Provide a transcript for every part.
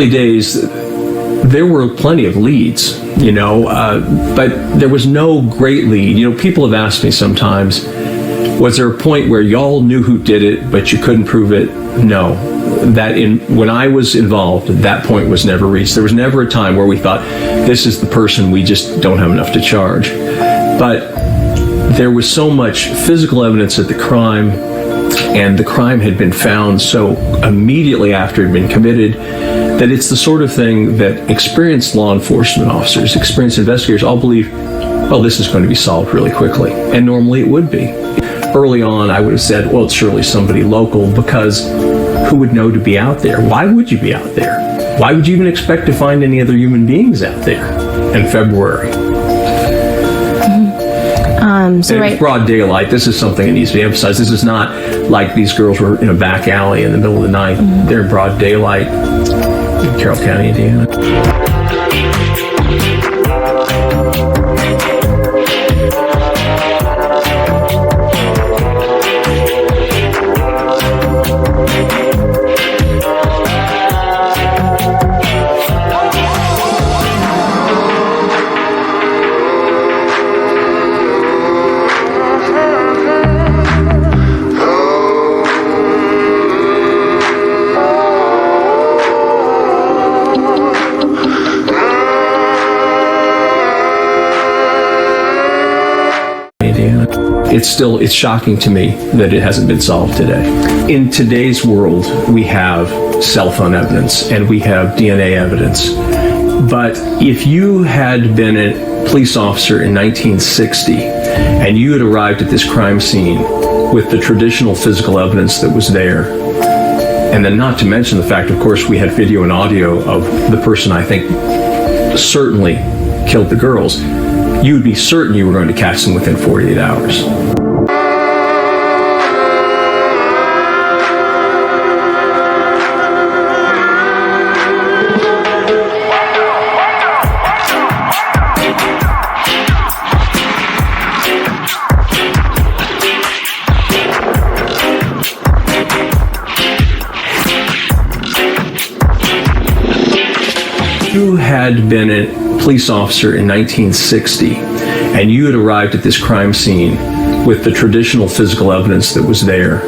early days, there were plenty of leads, but there was no great lead. People have asked me sometimes, was there a point where y'all knew who did it, but you couldn't prove it? No. When I was involved, that point was never reached. There was never a time where we thought, this is the person, we just don't have enough to charge. But there was so much physical evidence at the crime, and the crime had been found so immediately after it had been committed, that it's the sort of thing that experienced law enforcement officers, experienced investigators all believe, well, this is going to be solved really quickly. And normally it would be. Early on, I would have said, well, it's surely somebody local, because who would know to be out there? Why would you be out there? Why would you even expect to find any other human beings out there in February? It's broad daylight. This is something that needs to be emphasized. This is not like these girls were in a back alley in the middle of the night. They're in broad daylight in Carroll County, Indiana. It's shocking to me that it hasn't been solved today. In today's world, we have cell phone evidence and we have DNA evidence. But if you had been a police officer in 1960 and you had arrived at this crime scene with the traditional physical evidence that was there, and then not to mention the fact, of course, we had video and audio of the person I think certainly killed the girls, you would be certain you were going to catch them within 48 hours. You had been a police officer in 1960 and you had arrived at this crime scene with the traditional physical evidence that was there,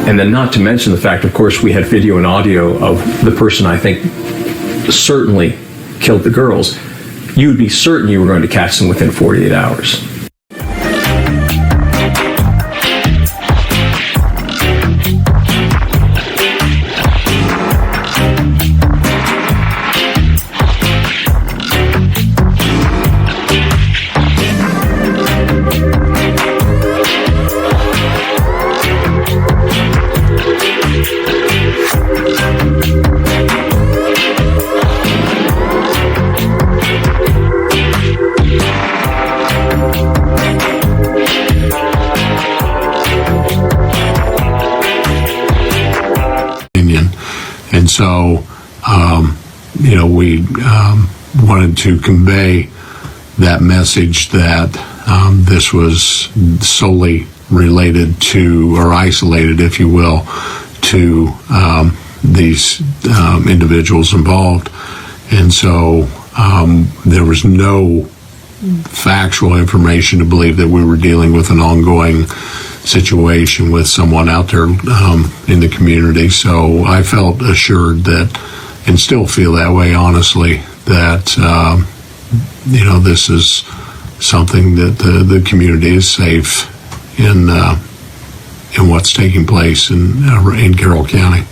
and then not to mention the fact, of course, we had video and audio of the person I think certainly killed the girls, you would be certain you were going to catch them within 48 hours. And so, we wanted to convey that message that this was solely related to, or isolated, if you will, to these individuals involved. And so there was no factual information to believe that we were dealing with an ongoing situation with someone out there in the community. So I felt assured that, and still feel that way, honestly, that this is something that the community is safe in what's taking place in Carroll County.